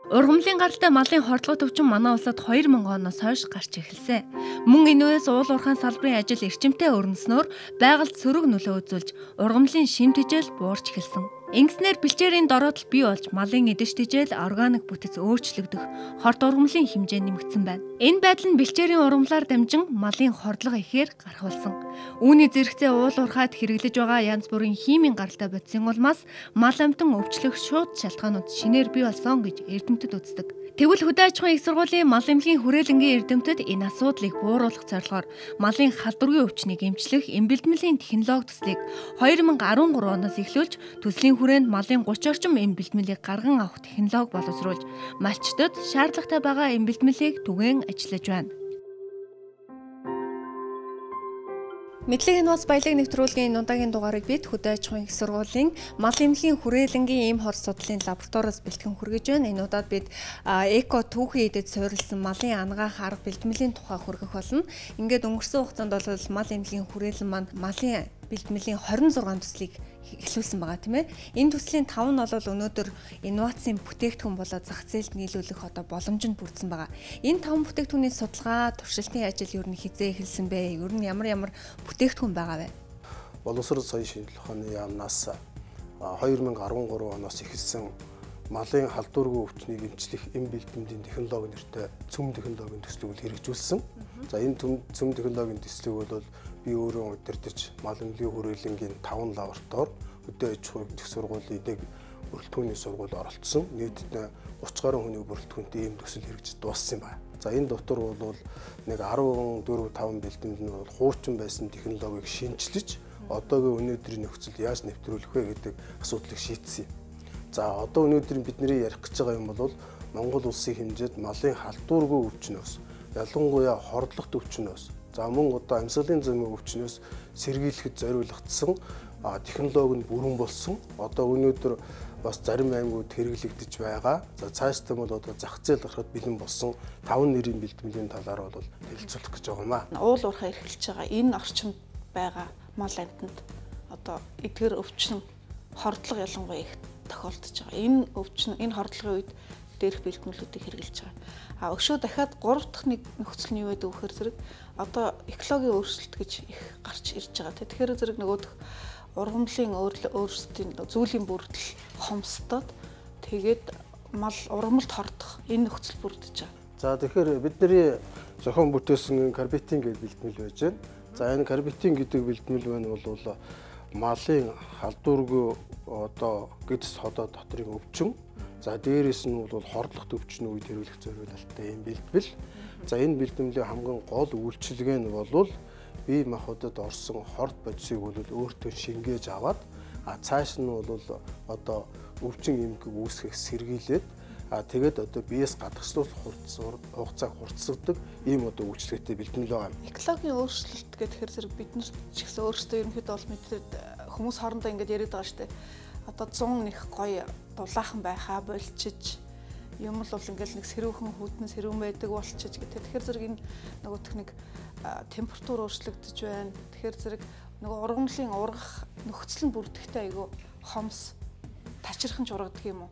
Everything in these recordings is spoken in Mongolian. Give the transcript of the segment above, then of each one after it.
Ургамлын гаралтай малын хордлого төвчин манай улсад 2000 оноос хойш гарч эхэлсэн. Мөн энэ үеэс уул уурхайн салбарын ажил эрчимтэй өрнөснөөр байгальд сөрөг нөлөө үзүүлж, ургамлын шим тэжээл буурч эхэлсэн. Ингэснээр бэлчээрийн дороотлол бий болж малын эдэш тэжээл органик бүтэц өөрчлөгдөх, хорт ургамлын хэмжээ нэмэгдсэн байна. Энэ байдал нь бэлчээрийн ургамлаар дамжин малын хордлого ихээр гарах болсон. Үүний зэрэгцээ уул уурхайд хэрэглэж байгаа янз бүрийн химийн гаралтай бодисын улмаас мал амтан өвчлөх шууд шалтгаанууд шинээр бий болсон гэж эрдэмтэд үздэг. Тэгвэл хөдөө аж ахуйн их сургуулийн мал эмнэлгийн хүрээлэнгийн эрдэмтэд энэ асуудлыг бууруулах зорилгоор малын халдваргийн өвчнийг эмчлэх эмбэлтмэлийн технологи төслийг 2013 оноос эхлүүлж төслийн хүрээнд малын 30 орчим эмбэлтмэлийг гарган авах технологи боловсруулж малчдад шаардлагатай байгаа эмбэлтмэлийг түгээн ажиллаж байна. Мэдлэгийн нууц баялаг нэвтрүүлгийн энэ удаагийн дугаарыг бид хөдөө аж ахуйн их сургуулийн мал эмнэлгийн хүрээлэнгийн эм хор судлалын лабораториос бэлтгэн хүргэж байна. Энэ удаад бид эко түүхий эдэд суурилсан малын ангаах арга бэлтгэлийн тухай хүргэх болно. Ингээд өнгөрсөн хугацаанд бол мал эмнэлгийн хүрээлэн маань малын бэлтгэлийн 26 төслийг эхлүүлсэн байгаа тийм ээ. Энэ төслийн 5 нь бол өнөөдөр инновацийн бүтээгдэхүүн болоод зах зээлд нийлүүлэх боломжинд бүрдсэн байгаа. Энэ 5 бүтээгдэхүүний судалгаа, туршилтын ажил ер нь хизээ эхэлсэн бэ? Ер нь ямар бүтээгдэхүүн байгаа вэ? Боловсрол соёлын шинжилгээ ухааны яамнаас 2013 оноос эхэлсэн малын халдваргүй өвчнийг эмчлэх эм бэлтгэлийн технологи нэртэй цөм технологийн төслийг хэрэгжүүлсэн. За энэ цөм технологийн төслийг бол би өөрөө удирдах мал эмнэлгийн хүрээлэнгийн 5 лаборатори хөдөө аж ахуйн их сургуулийн нэг бүрэлдэхүүний сургууль оролцсон. Нийтдээ 30 гаруй хүний бүрэлдэхүүнтэй ийм төсөл хэрэгжиж дууссан байна. За энэ дотор бол нэг 14-5 бэлтэмд нь бол хуучин байсан технологиг шинжилж одоогийн өнөөдрийн нөхцөлд яаж нэвтрүүлэх вэ гэдэг асуудлыг шийдсэн. За одоо өнөөдөр бидний ярих гэж байгаа юм бол Монгол улсын хэмжээнд малын халдваргүй өвчнөөс, ялангуяа хордлогт өвчнөөс, за мөн одоо амьсгалын зэмийн өвчнөөс сэргийлэхэд зориулагдсан технологи нь бүрэн болсон. Одоо өнөөдөр бас зарим аймагуд хэрэглэгдэж байгаа. За цаашдаа бол одоо зах зээл гарахад бэлэн болсон 5 нэрийн бэлтгэлийн талаар бол хэлэлцүүлэх гэж байгаа юм аа. Уул уурхай эрхэлж байгаа энэ орчинд байгаа мал амтанд одоо эдгэр өвчин хордлого ялангуяа их тохиолдож байгаа. Энэ өвчин энэ хордлогын үед дээрх бэлтгэлүүдийг хэрэглэж байгаа. Өшөө дахиад 3 дахь нэг нөхцөл нь юу байдаг вэ гэхээр зэрэг одоо экологийн өөрчлөлт гэж их гарч ирж байгаа. Тэгэхээр зэрэг нөгөөх ургамлын өөрчлөлтийн зүйлийн бүрдэл хомсдод тэгээд мал ургамалд хордох энэ нөхцөл бүрдэж байгаа. За тэгэхээр бидний зохион бүтээсэн карбитин гэдэг бэлтгэл байж байна. За энэ карбитин гэдэг бэлтгэл байна бол малын халдваргүй одоо гэдэс хотоо дотрын өвчин. За дээрээс нь бол хордлогт өвчин үед хэрэглэх зориулалттай юм бэлтгэл. За энэ бэлтгэлийн хамгийн гол үйлчилгээ нь бол бие махбодод орсон хорт бодисыг бол өөртөө шингээж аваад цааш нь бол одоо өвчин эмгэг үүсгэх сэргийлээд тэгээд одоо биеэс гадагшлуулах хугацааг хурцсагдаг ийм одоо үйлчлэгтэй бэлтгэл байгаа юм. Экологийн өөрчлөлт гэхээр зэрэг бид нар ч гэсэн өөрсдөө ерөнхийдөө бол мэдээд хүмүүс хоорондоо ингэж яриад байгаа шүү дээ. Одоо 100 нэг гоё дулаахан байхаа болчиж юм л бол ингээл нэг сэрүүхэн хүйтэн сэрүүн байдаг болчиж гэдэг. Тэгэхээр зэрэг энэ нөгөөх нэг температур өөрчлөгдөж байна. Тэгэхээр зэрэг нөгөө ургамлын ургах нөхцөл нь бүрдэхтэй айгүй хомс тачирхан ургадаг юм уу?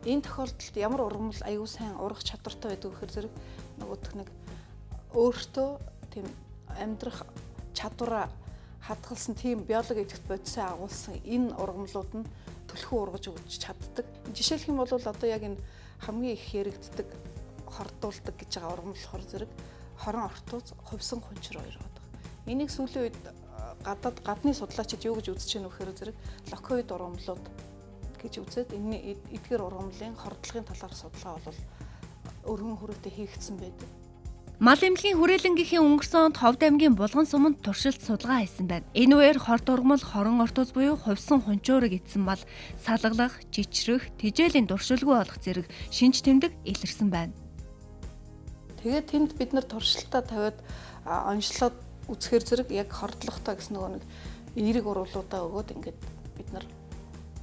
Энэ тохиолдолд ямар ургамал аюу сайн ургах чадвартай байдаг гэхээр зэрэг нөгөөх нэг өөртөө тийм амьдрах чадвараа хадгалсан тийм биологи эдгт бодисоо агуулсан энэ ургамлууд нь төлхөө ургаж өгч чаддаг. Жишээлх юм бол одоо яг энэ хамгийн их яригддаг хордуулдаг гэж байгаа ургамал болохоор зэрэг хорон ортууз хувьсан хунчир хоёр байдаг. Энийг сүүлийн үед гадны судлаачид юу гэж үзэж байна вэ гэхээр зэрэг локоид ургамлууд гэж үзээд энэ эдгээр ургамлын хордлогын талаар судалгаа бол өргөн хүрээтэй хийгдсэн байдаг. Мал эмнэлгийн хүрээлэнгийнхээ өнгөрсөн онд Ховд аймгийн Булган суманд туршилт судалгаа хийсэн байна. Энэ үеэр хорт ургамал, хорон ортууз буюу хувьсан хунчуурыг эдсэн мал салгалах, жичрэх, тэжээлийн дуршилгүй болох зэрэг шинж тэмдэг илэрсэн байна. Тэгээд тэнд бид нар туршилтаа тавиад онцлоод үзэхээр зэрэг яг хордлоготой гэсэн нөгөө нэг эерэг уруулуудаа өгөөд ингээд бид нар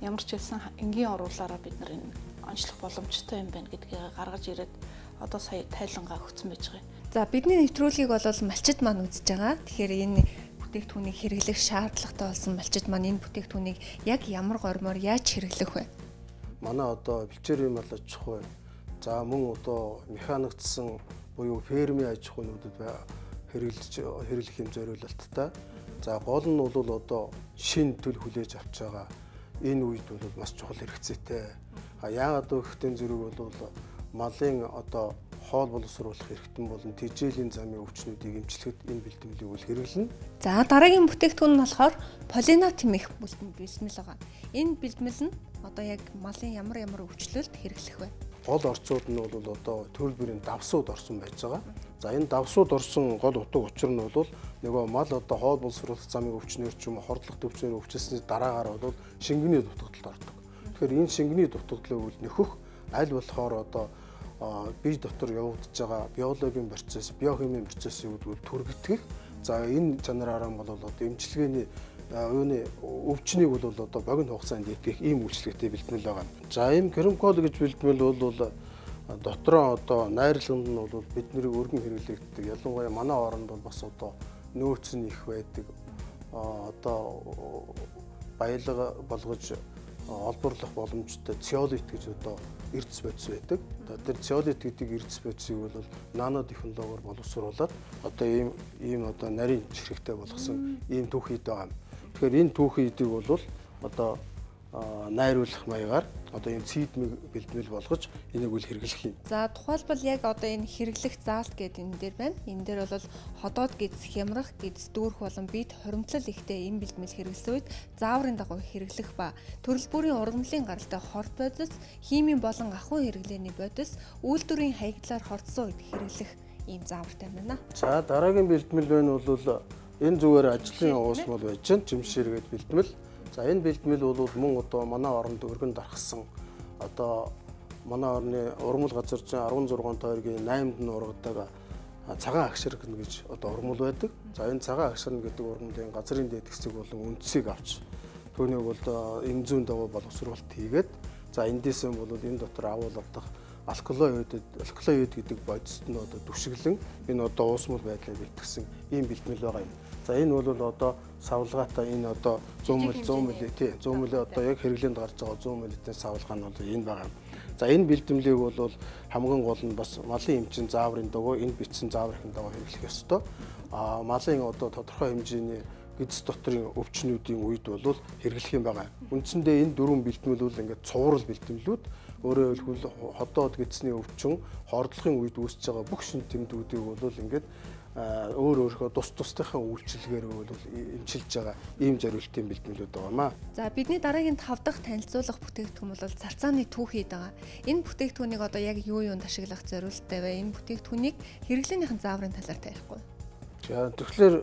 ямар ч хэлсэн энгийн уруулаараа бид нар энэ онцлох боломжтой юм байна гэдгийг гаргаж ирээд одоо сая тайлангаа өгсөн байж байгаа юм. За бидний нэвтрүүлгийг бол малчид маань үзэж байгаа. Тэгэхээр энэ бүтээгдэхүүнийг хэрэглэх шаардлагатай болсон малчид маань энэ бүтээгдэхүүнийг яг ямар гормоор яаж хэрэглэх вэ? Манай одоо бэлчээрийн мал аж ахуй За мөн одоо механикчсан буюу фермийн аж ахуйнуудад хэрэглэх юм зориулалттай. За гол нь бол одоо шин төл хүлээж авч байгаа энэ үед бол маш чухал хэрэгцээтэй. Яагаад гэвэл зэрэг бол малын одоо хоол боловсруулах эрхтэн болон тэжээлийн замын өвчнүүдийг эмчлэхэд энэ бэлтгэлийг үл хэрэглэнэ. За дараагийн бүтээгдэхүүн нь болохоор полинат хэмээх бэлтгэл байгаа. Энэ бэлтгэл нь одоо яг малын ямар өвчлөлд хэрэглэх вэ? Гол орцууд нь бол одоо төрөл бүрийн давсууд орсон байж байгаа. За энэ давсууд орсон гол утга учир нь бол нөгөө мал одоо хоол боловсруулах замын өвчнөр ч юм уу хордлох өвчнөр өвчлсөний дараагаар бол шингэний дутагдалд ордог. Тэгэхээр энэ шингэний дутагдлыг нөхөх аль болохоор одоо бие дотор явагдаж байгаа биологийн процесс, биохимийн процессыг түргэтгэх. За энэ чанараараа бол одоо эмчилгээний юуны өвчнийг бол одоо богино хугацаанд идэх ийм үйлчлэгтэй бэлтгэл байгаа. За ийм кермкол гэж бэлтгэл бол дотроо одоо найрлаганд нь бол бидний өргөн хэрэглэгддэг. Ялангуяа манай оронд бол бас одоо нөөц нь их байдаг. Одоо баялаг болгож олборлох боломжтой циолит гэж одоо эрдэс бодис байдаг. Тэр циолит гэдэг эрдэс бодисыг бол нано технологиор боловсруулад одоо ийм одоо нарийн чихрэгтэй болгосон ийм түүхийд байгаа. Тэгэхээр энэ түүхийдийг бол одоо найруулах маягаар одоо энэ цэдмэг бэлтгэл болгож энийг үл хэрэглэх юм. За тухайлбал яг одоо энэ хэрэглэх заалт гэдэг энэ дээр байна. Энэ дээр бол ходоод гидс хямрах, гидс дүүрэх болон бид хоримтлал ихтэй энэ бэлтгэл хэрэглэсэн үед зааврын дагуу хэрэглэх ба төрөл бүрийн ургамлын гаралтай хорт бодис, химийн болон ахуй хэрэглээний бодис, үйлдвэрийн хаягдлаар хордсон үед хэрэглэх ийм заавартай байна. За дараагийн бэлтгэл байна бол энэ зүгээр ажлын уусмал байж чинь жимшэр гэдэг бэлтгэл. За энэ бэлтгэл бол мөн одоо манай оронд өргөн дарахсан одоо манай орны ургамал газар зүйн 16 тойргийн 8-д нь ургадаг цагаан агширгэн гэж одоо ургамал байдаг. За энэ цагаан агширгэн гэдэг ургамлын газрын дээд хэсэг болон үндсийг авч түүнийг бол энэ зүүн даваа боловсруулалт хийгээд за эндээсэн бол энэ дотор агуулгадах алкалоид гэдэг бодисд нь одоо түшиглэн энэ одоо уусмал байдлаар бэлтгэсэн ийм бэлтгэл байгаа юм. За энэ бол одоо савлгаатай энэ одоо 100 мл одоо яг хэрэглээнд гарч байгаа 100 мл-ийн савлгаа нь бол энэ байгаа. За энэ бэлтгэлийг бол хамгийн гол нь бас малын эмчин зааврын дагуу энэ бичсэн зааврын дагуу хэрэглэх ёстой. Малын одоо тодорхой хэмжээний гидс дотрын өвчнүүдийн үед бол хэрэглэх юм байгаа. Үндсэндээ энэ дөрвөн бэлтгэл бол ингээд цуврал бэлтгэлүүд өөрөөр хэлбэл ходоод гидсний өвчин хордлохын үед үүсэж байгаа бүх шин тэмдгүүдийг бол ингээд өөр өөрхөө тусдынхаа үйлчилгээгээр бол эмчилж байгаа ийм зориултын бэлтгэлүүд байгаамаа. За бидний дараагийн 5 дахь танилцуулах бүтээгдэхүүн бол зарцааны түүхийд байгаа. Энэ бүтээгдэхүүнийг одоо яг юунд ашиглах зорилттой вэ? Энэ бүтээгдэхүүнийг хэрэглээнийхэн зааврын талаар тарихгүй. За тэгэхээр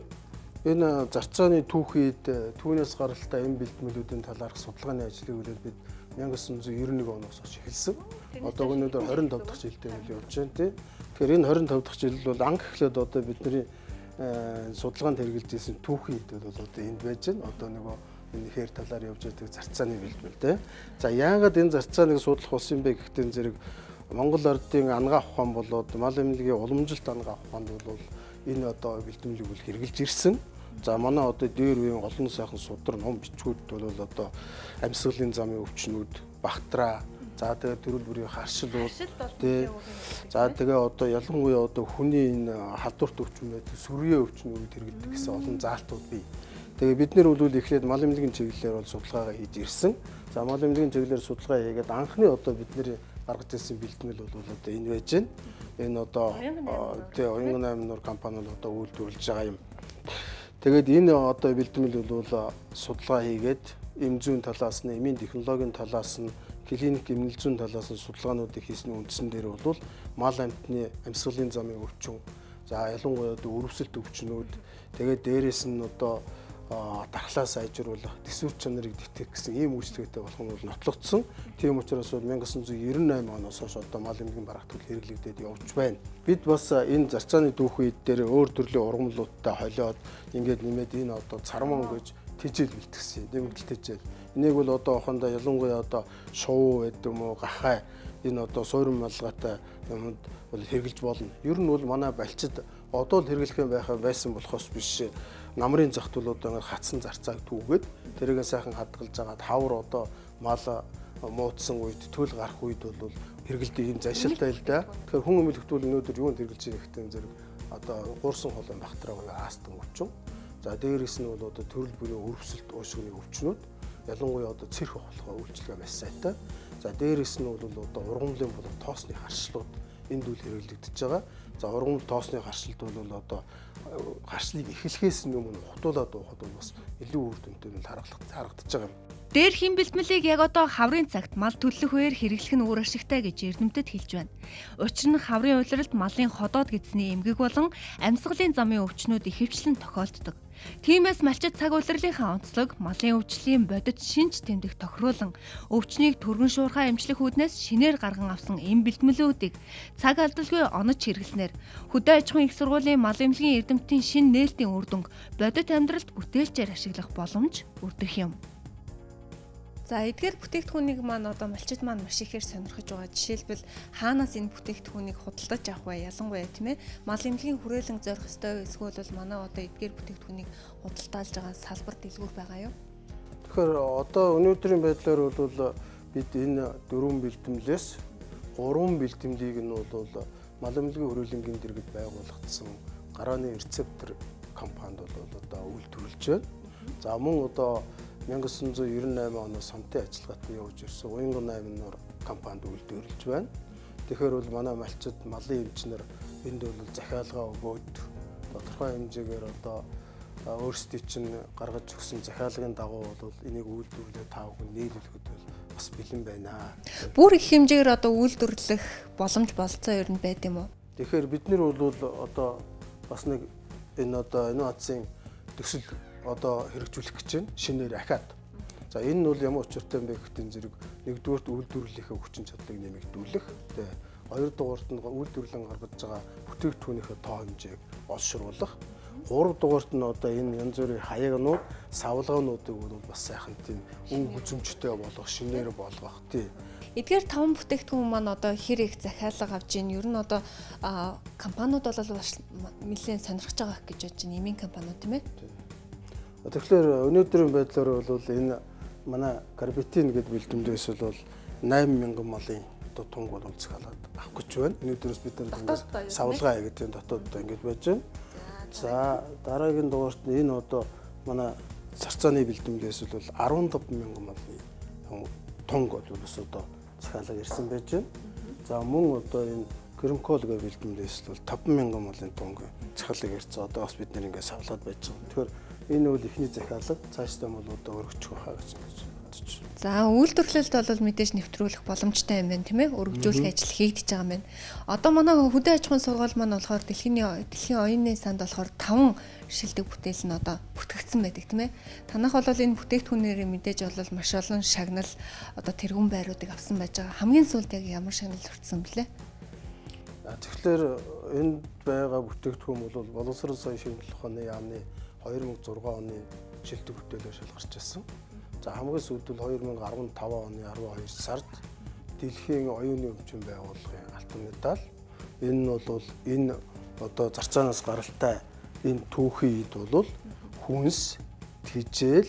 энэ зарцааны түүхийд түүнээс гаралтай энэ бэлтгэлүүдийн талаарх судалгааны ажлыг бид 1991 оноос хойш эхэлсэн. Одоо өнөөдөр 25 дахь жилдээ явж байна тий. Тэгэхээр энэ 25 дахь жил бол анх эхлээд одоо бидний судалгаанд хэрэгжилж ирсэн түүхийд бол одоо энд байж байна. Одоо нөгөө энэ хээр талаар явж байгаа зарцааны бэлтгэл тий. За яагаад энэ зарцааныг судлах болсон юм бэ гэхдээ зэрэг Монгол ардын ангаа ухаан болоод мал эмнэлгийн уламжилт ангаа ухаанд бол энэ одоо бэлтгэлийг үл хэрэгжилж ирсэн. За манай одоо дээр үеийн олон сайхан судар ном бичгүүд бол одоо амьсгалын замын өвчнүүд, багтраа, за тэгээ төрөл бүрийн харшилууд тий. За тэгээ одоо ялангуяа одоо хүний энэ халдварт өвчин байдаг, сүргийн өвчнүүд хэрэглэдэг гэсэн олон заалтууд бий. Тэгээ бид нэр бол эхлээд мал эмнэлгийн чиглэлээр бол судалгаагаа хийж ирсэн. За мал эмнэлгийн чиглэлээр судалгаа хийгээд анхны одоо бидний гаргаж ирсэн бэлтгэл бол одоо энэ байж байна. Энэ одоо тий Оюун 8 нуур компани бол одоо үйлдвэрлэж байгаа юм. Тэгээд энэ одоо бэлтгэл бол судалгаа хийгээд эм зүүн талаас нь, эмийн технологийн талаас нь, клиник эмнэлэг зүүн талаас нь судалгаануудыг хийсний үндсэн дээр бол мал амьтны амьсгалын замын өвчин, за ялангуяа одоо өрөвсөлт өвчнүүд, тэгээд дээрэс нь одоо дархлаа сайжруулах, төсвөр чанарыг дэвтэх гэсэн ийм үйлчлэгтэй болох нь бол нотлогдсон. Тийм учраас 1998 оноос хойш одоо мал эмнэлгийн барагтвал хэрэглэгдээд явж байна. Бид бас энэ зарцааны түүхийд дээр өөр төрлийн ургамлуудтай холиод ингээд нэмээд энэ одоо цармон гэж тэжээл бэлтгэсэн. Нэмэгдэл тэжээл. Энийг бол одоо охондоо ялангуяа одоо шувуу гэдэг юм уу, гахай энэ одоо суурин малгайтай юмд бол хэрэгжилж болно. Ер нь бол манай балчид одоо л хэрэглэх юм байсан болохоос биш. Намрын захт бол одоо хатсан зарцааг түүгээд тэргээ сайхан хадгалж агаад хавар одоо мал муудсан үед төл гарах үед бол хэрэгэлдэг ийм зашилтай л да. Тэгэхээр хүн өмнө хөтөл өнөөдөр юунд хэрэгжилж байгаа гэхдээ зэрэг одоо гуурсан холын бахтраа буюу астм өвчин. За дээрээс нь бол одоо төрөл бүрийн өрөвсөлт уушгины өвчнүүд ялангуяа одоо цэрх ухлахаа үйлчилгээ маш сайтай. За дээрээс нь бол одоо ургамлын болон тоосны харшлууд энд үл хэрэглэгдэж байгаа. За ургамл тоосны харшилт бол одоо харшлыг эхлэхээс өмнө хутуулаад уухад бол бас илүү үр дүнтэй нь харагдаж байгаа юм. Дээр хим бэлтмэлийг яг одоо хаврын цагт мал төлөх үеэр хэрэглэх нь үр ашигтай гэж эрдэмтэд хэлж байна. Учир нь хаврын улиралд малын ходоод гэдсний эмгэг болон амьсгалын замын өвчнүүд ихэвчлэн тохиолддог. Тиймээс малчид цаг улирлынхаа онцлог малын өвчлөлийн бодит шинж тэмдэг тохируулан өвчнийг түргэн шуурхай эмчлэх үүднээс шинээр гарган авсан эм бэлтмэлүүдийг цаг алдалгүй онож хэрэглэснээр хөдөө аж ахуйн их сургуулийн мал эмнэлгийн эрдэмтдийн шинэ нээлтийн үр дүнг бодит амьдралд бүтээлчээр ашиглах боломж бүрдэх юм. За эдгээр бүтээгдэхүүнийг маань одоо малчид маань маш ихээр сонирхож байгаа. Жишээлбэл хаанаас энэ бүтээгдэхүүнийг худалдаж авах вэ? Ялангуяа тийм ээ мал эмнэлгийн хүрээлэн зорих ёстой эсвэл бол манай одоо эдгээр бүтээгдэхүүнийг худалдаалж байгаа салбар дэлгүүр байгаа юу? Тэгэхээр одоо өнөөдрийн байдлаар бол бид энэ 4 бэлтгэлээс 3 бэлтгэлийг нь бол мал эмнэлгийн хүрээлэнгийн дэргэд байгуулагдсан гарааны рецептор компанид бол одоо үйлдвэрлэж байна. За мөн одоо 1998 оноос хамтын ажиллагаатай явж ирсэн Уянган 8 нуур компанид үйлдвэрлэж байна. Тэгэхээр бол манай малчид малын эмчнэр энд бол захиалгаа өгөөд тодорхой хэмжээгээр одоо өөрсдийн чинь гаргаж өгсөн захиалгын дагуу бол энийг үйлдвэрлэх тав хүн нийлүүлэхэд бол бас бэлэн байна. Бүр их хэмжээгээр одоо үйлдвэрлэх боломж болцоо ер нь байд юм уу? Тэгэхээр бид нар бол одоо бас нэг энэ одоо инновацийн төсөл одоо хэрэгжүүлэх гэж байна. Шинээр ахаад. За энэ нь бол ямар учиртай юм бэ гэхтэн зэрэг нэгдүгээрт үйлдвэрлэлийнхээ хүчин чадлыг нэмэгдүүлэх. Тэгээ хоёрдугаарт нь үйлдвэрлэн гаргаж байгаа бүтээгдэхүүнийхээ тоо хэмжээг олшруулах. Гуравдугаарт нь одоо энэ янз бүрийн хаягнууд, савлгаануудыг бол бас сайхан тийм өнгө хүзэмжтэй болгох, шинээр болгох тий. Эдгээр 5 бүтээгдэхүүн маань одоо хэр их захиалга авч ийн ер нь одоо компаниуд бол нэлээд сонирхож байгаа гэж бодож байна. Эмийн компаниуд тийм ээ. Тэгэхээр өнөөдрийн байдлаар бол энэ манай карбитин гэдэг бэлтгэлээс бол 8000 малын одоо тунг бол захиалаад авах гэж байна. Өнөөдрөөс бид нар савлгаа гэдэг дотооддоо ингэж байж байна. За дараагийн дугаарт энэ одоо манай царцааны бэлтгэлээс бол 15000 малын тунг бол одоо захиалга ирсэн байж байна. За мөн одоо энэ Кремкол гэх бэлтгэлээс бол 5000 малын тунг захиалга ирсэн. Одоо бас бид нэр ингэ савлаад байж байгаа. Тэгэхээр энэ бол ихний захиалга цаашдаа бол одоо өргөжих байхаа гэж бодож байна. За үйлдвэрлэлд бол мэдээж нэвтрүүлэх боломжтой юм байна тийм ээ. Өргөжүүлэх ажил хийгдэж байгаа юм байна. Одоо манай хөдөө аж ахуйн сургууль маань болохоор дэлхийн оюуны санд болохоор 5 шилдэг бүтээл нь одоо бүтгэгдсэн байдаг тийм ээ. Танах бол энэ бүтээгдэхүүнээр мэдээж бол маш олон шагнал одоо тэргүүн байруудыг авсан байж байгаа. Хамгийн сүүлд яг ямар шагнал хүртсэн блэ? Тэгэхээр энд байгаа бүтээгдэхүүн бол боловсрол соёлын шинжилгээ ухааны яамны 2006 оны шилдэг бүтээлээр шалгарч байсан. За хамгийн сүүлд бол 2015 оны 12 сард Дэлхийн оюуны өвчин байгууллагын алтан медаль. Энэ нь бол энэ одоо зарцаанаас гаралтай энэ түүхийн үед бол хүнс, тэжээл,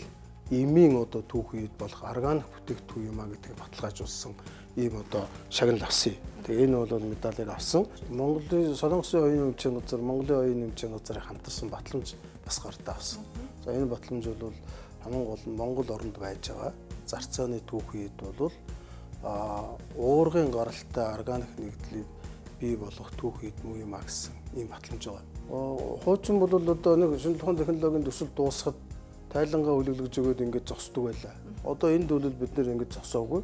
эмийн одоо түүхийн үед болох органик бүтээгдэхүүн юм а гэдгийг баталгаажуулсан ийм одоо шагнал авсан. Тэгээ энэ бол медалийг авсан. Монголын Солонгосын оюуны өвчин газар, Монголын оюуны өвчин газрын хамтарсан батламж бас гартаа авсан. За энэ батламж бол хамгийн гол нь Монгол оронд байж байгаа зарцааны түүхийд бол уургын гаралтай органик нэгдлийг бий болгох түүхийд муу юм а гэсэн ийм батламж байгаа. Хуучин бол одоо нэг шинжлэх ухааны технологийн төсөл дуусахад тайлангаа хүлэглэж өгөөд ингэж зогсдог байлаа. Одоо энд бол бид нэр ингэж зогсоогүй.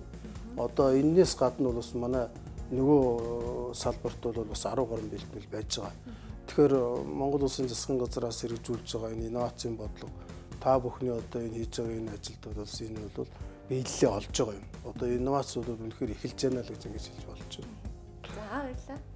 Одоо энэс гадна бол бас манай нөгөө салбарт бол бас 10 гаруй бэлтгэл байж байгаа. Тэгэхээр Монгол Улсын засгийн газраас хэрэгжүүлж байгаа энэ инновацийн бодлого та бүхний одоо энэ хийж байгаа энэ ажилд бол энэ бол биелэлээ олж байгаа юм. Одоо инновац бол үнэхээр эхэлж байна л гэж ингэж хэлж болж байна. За баярлалаа.